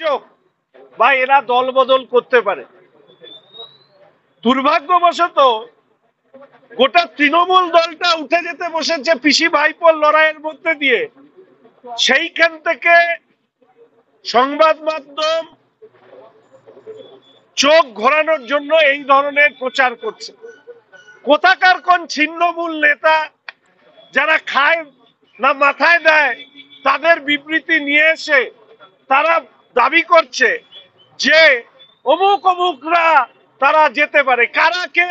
যোগ বা এরা দল বদল করতে পারে। দুর্ভাগ্যবশত গোটা তৃণমূল দলটা উঠে যেতে বসেছে পিসি ভাইপোর লড়াইয়ের মধ্যে দিয়ে। সেইখান থেকে সংবাদ মাধ্যম চোখ ঘোরানোর জন্য এই ধরনের প্রচার করছে। কোথাকার কোন ছিন্নমূল নেতা যারা খায় না মাথায় দেয়, তাদের বিবৃতি নিয়ে এসে তারা দাবি করছে যে অমুক অমুকরা তারা যেতে পারে। কারা, কে,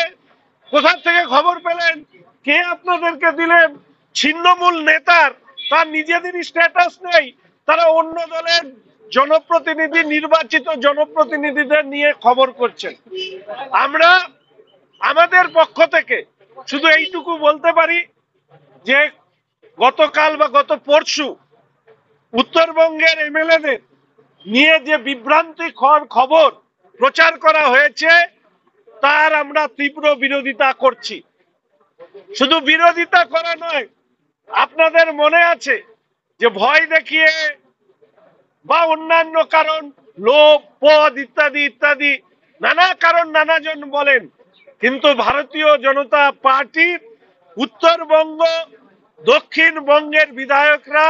কোথা থেকে খবর পেলেন, কে আপনাদেরকে দিলেন? ছিন্নমূল নেতার তার নিজেদেরই স্ট্যাটাস নেই, তারা অন্য দলের জনপ্রতিনিধি, নির্বাচিত জনপ্রতিনিধিদের নিয়ে খবর করছেন। আমরা আমাদের পক্ষ থেকে শুধু এইটুকু বলতে পারি যে গতকাল বা গত পরশু উত্তরবঙ্গের এমএলএদের নিয়ে যে বিভ্রান্তিকর খবর প্রচার করা হয়েছে তার আমরা তীব্র বিরোধিতা করছি। শুধু বিরোধিতা করা নয়, আপনাদের মনে আছে যে ভয় দেখিয়ে বা অন্যান্য কারণ, লোভ, পদ ইত্যাদি ইত্যাদি নানা কারণ নানাজন বলেন, কিন্তু ভারতীয় জনতা পার্টির উত্তরবঙ্গ দক্ষিণবঙ্গের বিধায়করা,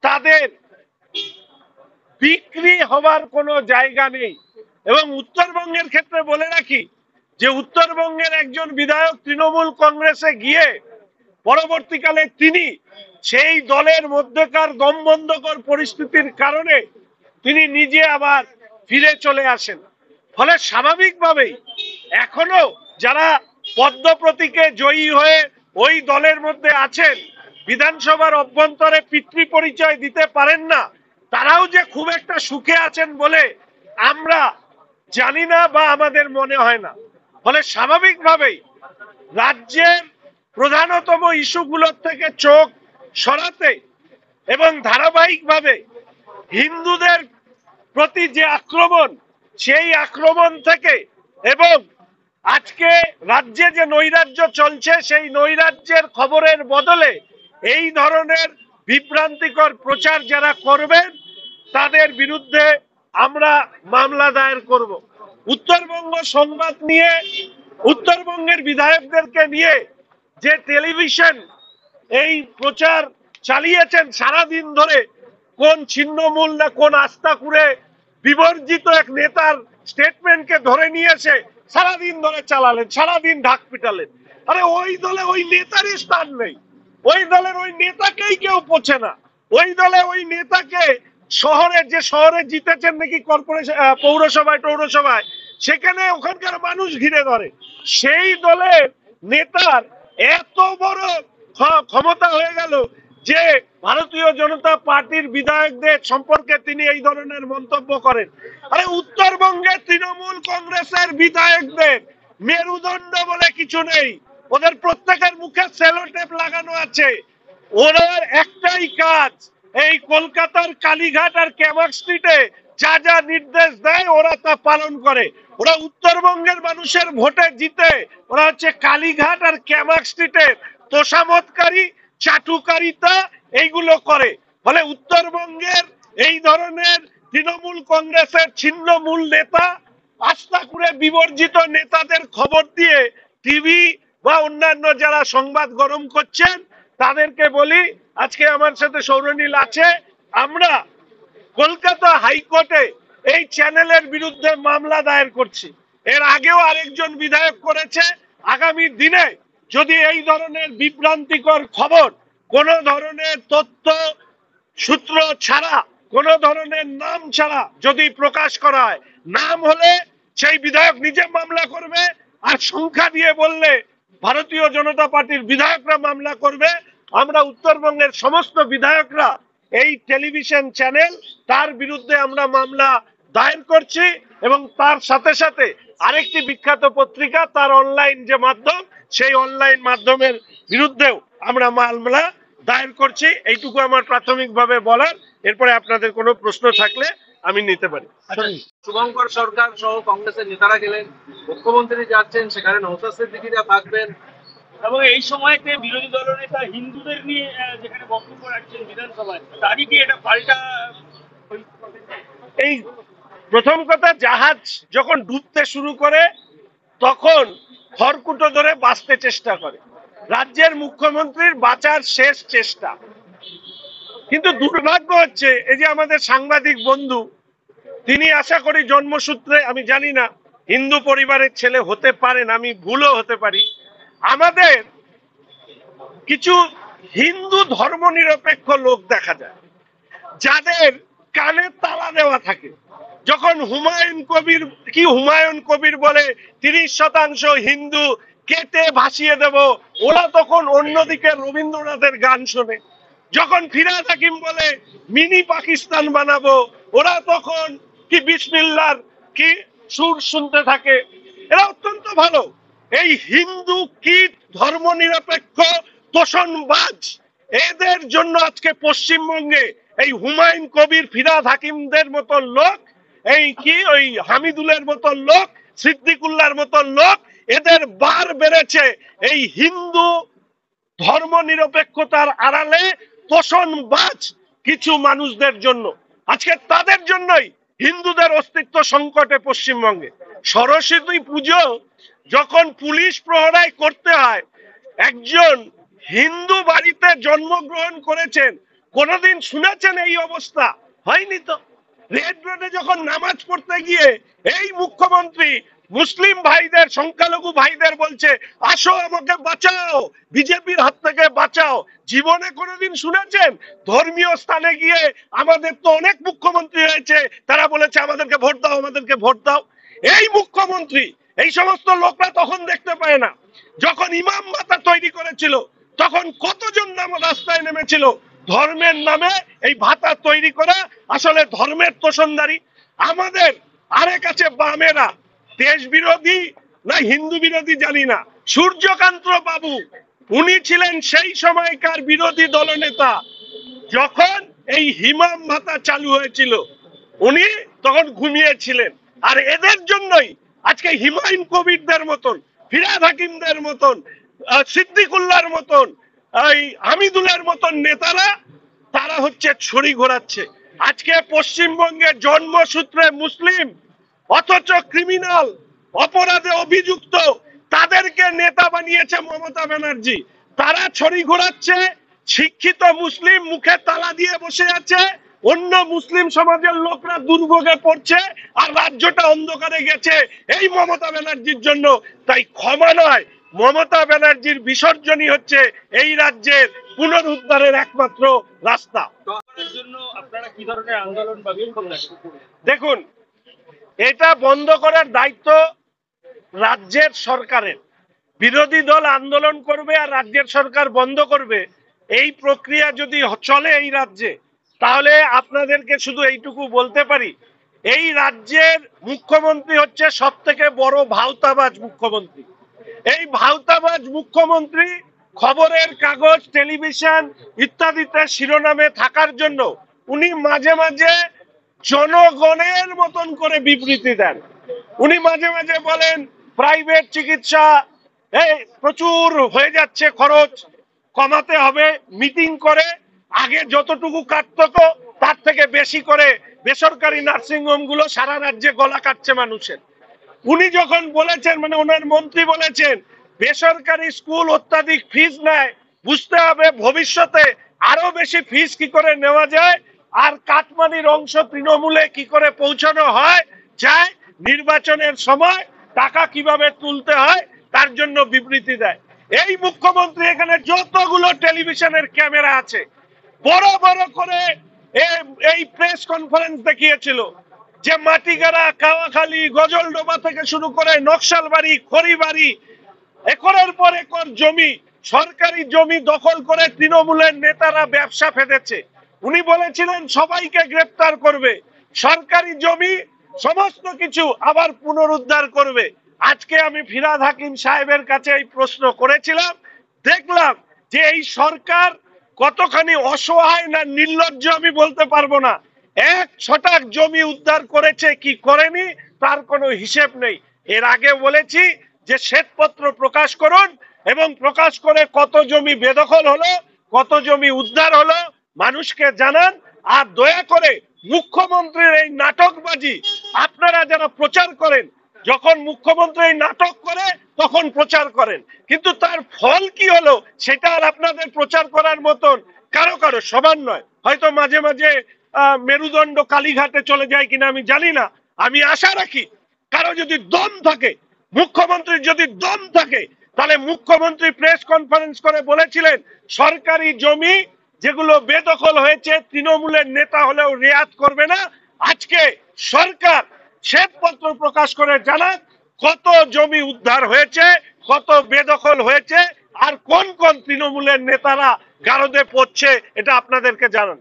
তাদের বিক্রি হবার কোনো জায়গা নেই। এবং উত্তরবঙ্গের ক্ষেত্রে বলে রাখি যে উত্তরবঙ্গের একজন বিধায়ক তৃণমূল কংগ্রেসে গিয়ে পরবর্তীকালে তিনি সেই দলের মধ্যেকার দমবন্ধকর পরিস্থিতির কারণে তিনি নিজে আবার ফিরে চলে আসেন। ফলে স্বাভাবিকভাবেই এখনো যারা পদ্ম প্রতীকে জয়ী হয়ে ওই দলের মধ্যে আছেন, বিধানসভার অভ্যন্তরে পিতৃ পরিচয় দিতে পারেন না, তারাও যে খুব একটা সুখে আছেন বলে আমরা জানি না বা আমাদের মনে হয় না। ফলে স্বাভাবিকভাবেই রাজ্যের প্রধানতম ইস্যুগুলোর থেকে চোখ সরাতে এবং ধারাবাহিকভাবে হিন্দুদের প্রতি যে আক্রমণ, সেই আক্রমণ থেকে, এবং আজকে রাজ্যে যে নৈরাজ্য চলছে সেই নৈরাজ্যের খবরের বদলে এই ধরনের বিভ্রান্তিকর প্রচার যারা করবেন তাদের বিরুদ্ধে আমরা মামলা দায়ের করব। উত্তরবঙ্গ সংবাদ নিয়ে, উত্তরবঙ্গের বিধায়কদেরকে নিয়ে যে টেলিভিশন এই প্রচার চালিয়েছেন সারাদিন ধরে, কোন ছিন্নমূল না কোন আস্তাকুড়ে বিবর্জিত এক নেতার স্টেটমেন্টকে ধরে নিয়ে এসে সারাদিন ধরে চালালেন, সারাদিন ঢাক পিটালেন। আরে ওই দলে ওই নেতারই স্থান নেই, ওই দলের ওই নেতাকেই কেউ পোছে না। ওই দলে ওই নেতাকে যে শহরে জিতেছেন নাকি কর্পোরেশন, পৌরসভায় টৌরসভায়, সেখানে ওখানকার মানুষ ঘিরে ধরে। সেই দলের নেতার এত বড় ক্ষমতা হয়ে গেল যে ভারতীয় জনতা পার্টির বিধায়কদের সম্পর্কে তিনি এই ধরনের মন্তব্য করেন। আরে উত্তরবঙ্গে তৃণমূল কংগ্রেসের বিধায়কদের মেরুদণ্ড বলে কিছু নেই, ওদের প্রত্যেকের মুখে সেলোটেপ লাগানো আছে। ওনার একটাই কাজ, এই কলকাতার কালীঘাট আর ক্যামাক স্ট্রিটে যা যা নির্দেশ দেয় ওরা তা পালন করে। ওরা উত্তরবঙ্গের মানুষের ভোটে জিতে, ওরা হচ্ছে কালীঘাট আর ক্যামাক স্ট্রিটের তোষামতকারী, চাটুকারিতা এইগুলো করে। ফলে উত্তরবঙ্গের এই ধরনের তৃণমূল কংগ্রেসের ছিন্নমূল নেতা, আস্তাকুড়ে বিবর্জিত নেতাদের খবর দিয়ে টিভি বা অন্যান্য যারা সংবাদ গরম করছেন তাদেরকে বলি, আজকে আমার সাথে সৌরনীল আছে, আমরা কলকাতা হাইকোর্টে এই চ্যানেলের বিরুদ্ধে মামলা দায়ের করছি। এর আগেও আরেকজন বিধায়ক করেছে। আগামী দিনে যদি এই ধরনের বিভ্রান্তিকর খবর, কোন ধরনের তথ্য সূত্র ছাড়া, কোন ধরনের নাম ছাড়া যদি প্রকাশ করা হয়, নাম হলে সেই বিধায়ক নিজে মামলা করবে, আর সংখ্যা দিয়ে বললে ভারতীয় জনতা পার্টির বিধায়করা মামলা করবে। আমরা উত্তরবঙ্গের সমস্ত বিধায়করা এই টেলিভিশন চ্যানেল তার বিরুদ্ধে আমরা মামলা দায়ের করছি, এবং তার সাথে সাথে আরেকটি বিখ্যাত পত্রিকা তার অনলাইন যে মাধ্যম, সেই অনলাইন মাধ্যমের বিরুদ্ধেও আমরা মামলা দায়ের করছি। এইটুকু আমার প্রাথমিকভাবে বলার। এরপরে আপনাদের কোনো প্রশ্ন থাকলে আমি নিতে পারি। শুভঙ্কর সরকার সহ কংগ্রেসের নেতারা গেলেন, মুখ্যমন্ত্রী যাচ্ছেন, সেখানে নওশাদ সিদ্দিকীরা থাকবেন, এবং এই সময়তে বিরোধী দলনেতা হিন্দুদের নিয়ে যেখানে বক্তব্য রাখছেন বিধানসভায়, তারই কি এটা পাল্টা? এই প্রথম কথা, জাহাজ যখন ডুবতে শুরু করে তখন খড়কুটো ধরে বাঁচতে চেষ্টা করে, রাজ্যের মুখ্যমন্ত্রীর বাঁচার শেষ চেষ্টা। কিন্তু দুর্ভাগ্য হচ্ছে এই যে আমাদের সাংবাদিক বন্ধু, তিনি আশা করি জন্মসূত্রে, আমি জানি না, হিন্দু পরিবারের ছেলে হতে পারেন, আমি ভুলও হতে পারি। আমাদের কিছু হিন্দু ধর্মনিরপেক্ষ লোক দেখা যায় যাদের কানে তালা দেওয়া থাকে। যখন হুমায়ুন কবির বলে 30% হিন্দু কেটে ভাসিয়ে দেব, ওরা তখন অন্যদিকে রবীন্দ্রনাথের গান শোনে। যখন ফিরহাদ হাকিম বলে মিনি পাকিস্তান বানাবো, ওরা তখন কি বিসমিল্লাহর কি সুর শুনতে থাকে। এরা অত্যন্ত ভালো। এই হিন্দু কীট ধর্মনিরপেক্ষ তোষণবাজ, এদের জন্য আজকে পশ্চিমবঙ্গে এই হুমায়ুন কবির, ফিরহাদ হাকিমদের মতো লোক, এই কি ওই হামিদুলের মতো লোক, সিদ্দিকুল্লাহর মতো লোক, এদের বার বেড়েছে এই হিন্দু ধর্মনিরপেক্ষতার আড়ালে তোষণবাজ কিছু মানুষদের জন্য। আজকে তাদের জন্যই হিন্দুদের অস্তিত্ব সংকটে পশ্চিমবঙ্গে। সরস্বতী পুজো যখন পুলিশ প্রহরায় করতে হয়, একজন হিন্দু বাড়িতে জন্মগ্রহণ করেছেন, কোনদিন শুনেছেন এই অবস্থা? হয়নি তো। রেড রোডে যখন নামাজ পড়তে গিয়ে এই মুখ্যমন্ত্রী মুসলিম ভাইদের, সংখ্যালঘু ভাইদের বলছে আসো আমাকে বাঁচাও, বিজেপির হাত থেকে বাঁচাও, জীবনে কোনোদিন শুনেছেন? ধর্মীয় স্থানে গিয়ে আমাদের তো অনেক মুখ্যমন্ত্রী হয়েছে, তারা বলেছে আমাদেরকে ভোট দাও, আমাদেরকে ভোট দাও। এই মুখ্যমন্ত্রী এই সমস্ত লোকরা তখন দেখতে পায় না। যখন ইমাম ভাতা তৈরি করেছিল তখন কতজন নাম রাস্তায় নেমেছিল ধর্মের নামে এই ভাতা তৈরি করা, আসলে ধর্মের তোষণদারি। আমাদের আরেক আছে বামেরা, দেশ বিরোধী না হিন্দু বিরোধী জানি না, সূর্যকান্ত বাবু, উনি ছিলেন সেই সময়কার বিরোধী দলনেতা যখন এই হিমাম ভাতা চালু হয়েছিল, উনি তখন ঘুমিয়েছিলেন। আর এদের জন্যই আজকে হুমায়ুন কবিরদের মতন, ফিরহাদ হাকিমদের মতন, সিদ্দিকুল্লাহর মতন, এই হামিদুলের মতন নেতারা, তারা হচ্ছে ছড়ি ঘোরাচ্ছে। আজকে পশ্চিমবঙ্গে জন্মসূত্রে মুসলিম অথচ ক্রিমিনাল, অপরাধে অভিযুক্ত, তাদেরকে নেতা বানিয়েছে মমতা ব্যানার্জি। তারা ছড়ি ঘোরাচ্ছে, শিক্ষিত মুসলিম মুখে তালা দিয়ে বসে আছে, অন্য মুসলিম সমাজের লোকরা দুর্ভোগে পড়ছে, আর রাজ্যটা অন্ধকারে গেছে এই মমতা ব্যানার্জির জন্য। তাই ক্ষমা নয়, মমতা ব্যানার্জির বিসর্জনই হচ্ছে এই রাজ্যের পুনরুদ্ধারের একমাত্র রাস্তা। এর জন্য আপনারা কি ধরনের আন্দোলন বা বিক্ষোভ রাখবেন? দেখুন, এটা বন্ধ করার দায়িত্ব রাজ্যের সরকারের। বিরোধী দল আন্দোলন করবে আর রাজ্যের সরকার বন্ধ করবে, এই প্রক্রিয়া যদি চলে এই রাজ্যে, তাহলে আপনাদেরকে শুধু এইটুকু বলতে পারি, এই রাজ্যের মুখ্যমন্ত্রী হচ্ছে সব থেকে বড় ভাওতাবাজ মুখ্যমন্ত্রী। এই ভাওতাবাজ মুখ্যমন্ত্রী খবরের কাগজ, টেলিভিশন ইত্যাদিতে শিরোনামে থাকার জন্য উনি মাঝে মাঝে জনগণের মতন করে বিবৃতি দেন। উনি মাঝে মাঝে বলেন প্রাইভেট চিকিৎসা প্রচুর হয়ে যাচ্ছে, খরচ কমাতে হবে, মিটিং করে আগে যতটুকু কাটতো তার থেকে বেশি করে বেসরকারি নার্সিংহোম গুলো সারা রাজ্যে গলা কাটছে মানুষের। উনি যখন বলেছেন, মানে ওনার মন্ত্রী বলেছেন বেসরকারি স্কুল অত্যাধিক ফিস নেয়, বুঝতে হবে ভবিষ্যতে আরো বেশি ফিস কি করে নেওয়া যায়, আর কাটমানির অংশ তৃণমূলে কি করে পৌঁছানো হয় যায়, নির্বাচনের সময় টাকা কিভাবে তুলতে হয় তার জন্য বিবৃতি দেয়। এই মুখ্যমন্ত্রী এখানে যতগুলো টেলিভিশনের ক্যামেরা আছে বড় বড় করে এই প্রেস কনফারেন্স দেখিয়েছিল যে মাটিগাড়া, কাওয়াখালী, গজলডোবা থেকে শুরু করে নকশালবাড়ি, খড়িবাড়ি, একরের পর একর জমি, সরকারি জমি দখল করে তৃণমূলের নেতারা ব্যবসা ফেঁদেছে। উনি বলেছিলেন সবাইকে গ্রেফতার করবে, সরকারি জমি সমস্ত কিছু আবার পুনরুদ্ধার করবে। আজকে আমি ফিরহাদ হাকিম সাহেবের কাছে এই প্রশ্ন করেছিলাম, দেখলাম যে এই সরকার কতখানি অসহায় না নির্লজ্জ আমি বলতে পারবো না। 1 ছটাক জমি উদ্ধার করেছে কি করেনি তার কোনো হিসেব নেই। এর আগে বলেছি যে শ্বেতপত্র প্রকাশ করুন এবং প্রকাশ করে কত জমি বেদখল হলো, কত জমি উদ্ধার হলো মানুষকে জানান। আর দয়া করে মুখ্যমন্ত্রীর এই নাটকবাজি আপনারা যারা প্রচার করেন, যখন মুখ্যমন্ত্রী এই নাটক করে তখন প্রচার করেন, কিন্তু তার ফল কি হলো সেটা আর আপনাদের প্রচার করার মতন কারো কারো সমান নয়। হয়তো মাঝে মাঝে মেরুদণ্ড কালীঘাটে চলে যায় কিনা আমি জানি না। আমি আশা রাখি কারো যদি দম থাকে, মুখ্যমন্ত্রীর যদি দম থাকে, তাহলে মুখ্যমন্ত্রী প্রেস কনফারেন্স করে বলেছিলেন সরকারি জমি যেগুলো বেদখল হয়েছে তৃণমূলের নেতা হলেও রেয়াত করবে না। আজকে সরকার শ্বেতপত্র প্রকাশ করে জানান কত জমি উদ্ধার হয়েছে, কত বেদখল হয়েছে, আর কোন কোন তৃণমূলের নেতারা গারদে পড়ছে, এটা আপনাদেরকে জানান।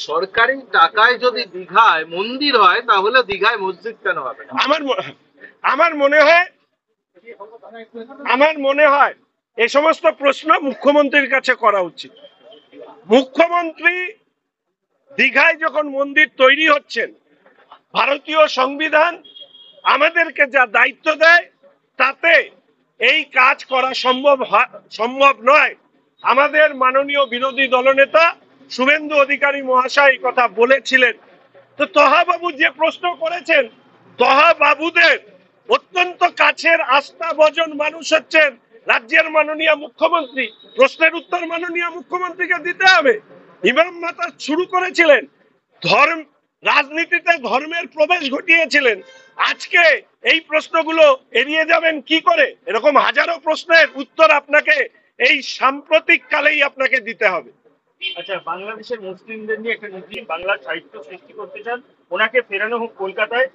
সরকারি টাকায় যদি দীঘায় মন্দির হয় তাহলে দীঘায় মসজিদ কেন হবে? আমার মনে হয় এই সমস্ত প্রশ্ন মুখ্যমন্ত্রীর কাছে করা উচিত। মুখ্যমন্ত্রী দীঘায় যখন মন্দির তৈরি হচ্ছেন, ভারতীয় সংবিধান আমাদেরকে যা দায়িত্ব দেয় তাতে এই কাজ করা সম্ভব নয়। আমাদের মাননীয় বিরোধী দলনেতা শুভেন্দু অধিকারী মহাশয় এই কথা বলেছিলেন। তো তহা বাবু যে প্রশ্ন করেছেন, তহা বাবুদের অত্যন্ত কাছের আস্থাভাজন মানুষ হচ্ছেন রাজ্যের মাননীয় মুখ্যমন্ত্রী। প্রশ্নের উত্তর মাননীয় মুখ্যমন্ত্রীকে দিতে হবে। ইমাম মাতা শুরু করেছিলেন, রাজনীতিতে ধর্মের প্রবেশ ঘটিয়েছিলেন। আজকে এই প্রশ্নগুলো এড়িয়ে যাবেন কি করে? এরকম হাজারো প্রশ্নের উত্তর আপনাকে এই সাম্প্রতিক কালেই আপনাকে দিতে হবে। আচ্ছা, বাংলাদেশের মুসলিমদের নিয়ে একটা নতুন বাংলা সাহিত্য সৃষ্টি করতে চান, ওনাকে ফেরানো হোক কলকাতায়,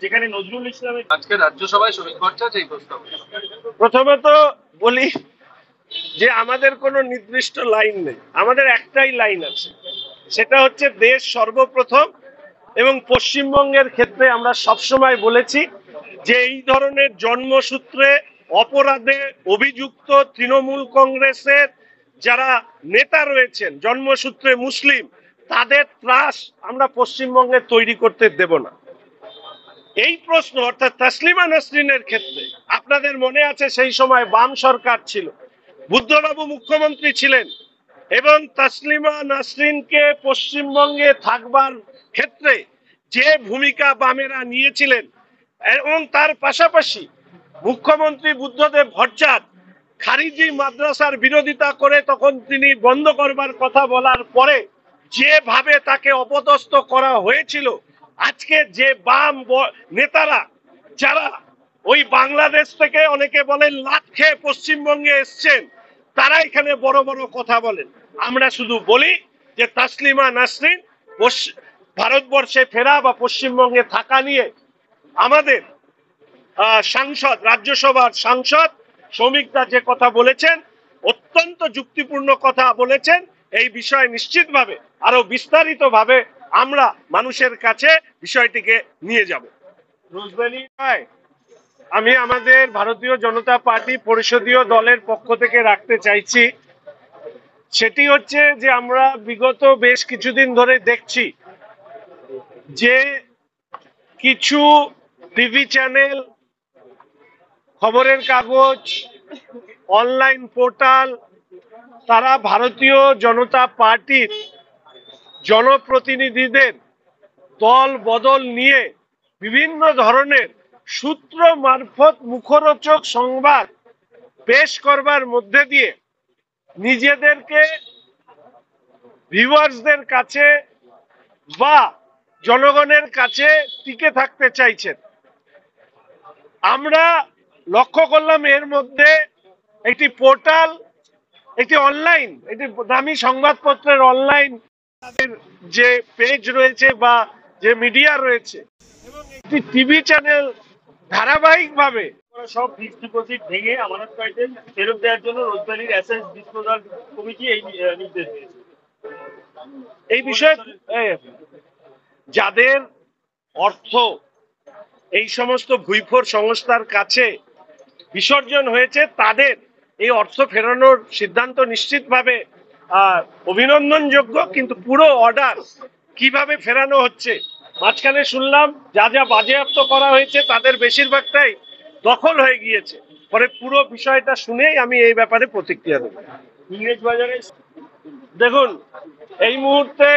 যেখানে নজরুল ইসলামের আজকে রাজ্যসভায় শরীর ভট্টাচার্য এই প্রস্তাব। প্রথমত বলি যে আমাদের কোনো নির্দিষ্ট লাইন নেই, আমাদের একটাই লাইন আছে, সেটা হচ্ছে দেশ সর্বপ্রথম। এবং পশ্চিমবঙ্গের ক্ষেত্রে আমরা সবসময় বলেছি যে এই ধরনের জন্মসূত্রে অপরাধে অভিযুক্ত তৃণমূল কংগ্রেসের যারা নেতা রয়েছেন জন্মসূত্রে মুসলিম, তাদের ত্রাস আমরা পশ্চিমবঙ্গে তৈরি করতে দেব না। এই প্রশ্ন অর্থাৎ তাসলিমা নাসরিনের ক্ষেত্রে আপনাদের মনে আছে সেই সময় বাম সরকার ছিল, বুদ্ধবাবু মুখ্যমন্ত্রী ছিলেন, এবং তাসলিমা নাসরিনকে পশ্চিমবঙ্গে থাকবার ক্ষেত্রে যে ভূমিকা বামেরা নিয়েছিলেন, এবং তার পাশাপাশি মুখ্যমন্ত্রী বুদ্ধদেব ভট্টাচার্য খারিজি মাদ্রাসার বিরোধিতা করে তখন তিনি বন্ধ করবার কথা বলার পরে যেভাবে তাকে অপদস্থ করা হয়েছিল, আজকে যে বাম নেতারা যারা ওই বাংলাদেশ থেকে অনেকে বলেন লাট খেয়ে পশ্চিমবঙ্গে এসছেন, তারা এখানে বড় বড় কথা বলেন। আমরা শুধু বলি যে তাসলিমা নাসরিন ভারতবর্ষে ফেরা বা পশ্চিমবঙ্গে থাকা নিয়ে আমাদের সাংসদ, রাজ্যসভার সাংসদ শ্রমিকদা যে কথা বলেছেন অত্যন্ত যুক্তিপূর্ণ কথা বলেছেন। এই বিষয়ে নিশ্চিতভাবে আরো বিস্তারিতভাবে আমরা মানুষের কাছে বিষয়টিকে নিয়ে যাব। রোজভ্যালি আমি আমাদের ভারতীয় জনতা পার্টি পরিষদীয় দলের পক্ষ থেকে রাখতে চাইছি, সেটি হচ্ছে যে আমরা বিগত বেশ কিছুদিন ধরে দেখছি যে কিছু টিভি চ্যানেল, খবরের কাগজ, অনলাইন পোর্টাল, তারা ভারতীয় জনতা পার্টির জনপ্রতিনিধিদের দল বদল নিয়ে বিভিন্ন ধরনের সূত্র মারফত মুখরোচক সংবাদ পেশ করবার মধ্যে দিয়ে নিজেদেরকে ভিউয়ার্সদের কাছে বা জনগণের কাছে টিকে থাকতে চাইছেন। আমরা লক্ষ্য করলাম এর মধ্যে একটি পোর্টাল, একটি অনলাইন, একটি দামি সংবাদপত্রের অনলাইন তাদের যে পেজ রয়েছে বা যে মিডিয়া রয়েছে, এবং একটি টিভি চ্যানেল ধারাবাহিকভাবে সব ফিক্সড ডিপোজিট ভেঙে আমানত কার্ডে ফেরত দেওয়ার জন্য রোজভ্যালির অ্যাসেট ডিসপোজাল কমিটি এই নির্দেশ দিয়েছে। এই বিষয়ে যাদের অর্থ এই সমস্ত ভুইফোর সংস্থার কাছে বিসর্জন হয়েছে, তাদের এই অর্থ ফেরানোর সিদ্ধান্ত নিশ্চিতভাবে অভিনন্দনযোগ্য, কিন্তু পুরো অর্ডার কিভাবে ফেরানো হচ্ছে, মাঝখানে শুনলাম যা যা বাজেয়াপ্ত করা হয়েছে তাদের বেশিরভাগটাই দখল হয়ে গিয়েছে। পরে পুরো বিষয়টা শুনেই আমি এই ব্যাপারে প্রতিক্রিয়া দেব। ইংরেজ বাজারে দেখুন, এই মুহূর্তে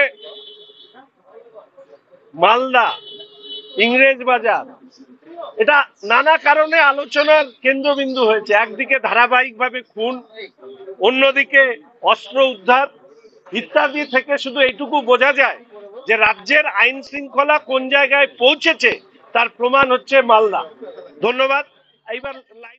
মালদা, ইংরেজ বাজার, এটা নানা কারণে আলোচনার কেন্দ্রবিন্দু হয়েছে। একদিকে ধারাবাহিকভাবে খুন, অন্যদিকে অস্ত্র উদ্ধার ইত্যাদি থেকে শুধু এইটুকু বোঝা যায় যে রাজ্যের আইন শৃঙ্খলা কোন জায়গায় পৌঁছেছে তার প্রমাণ হচ্ছে মালদা। ধন্যবাদ। এইবার লাইভ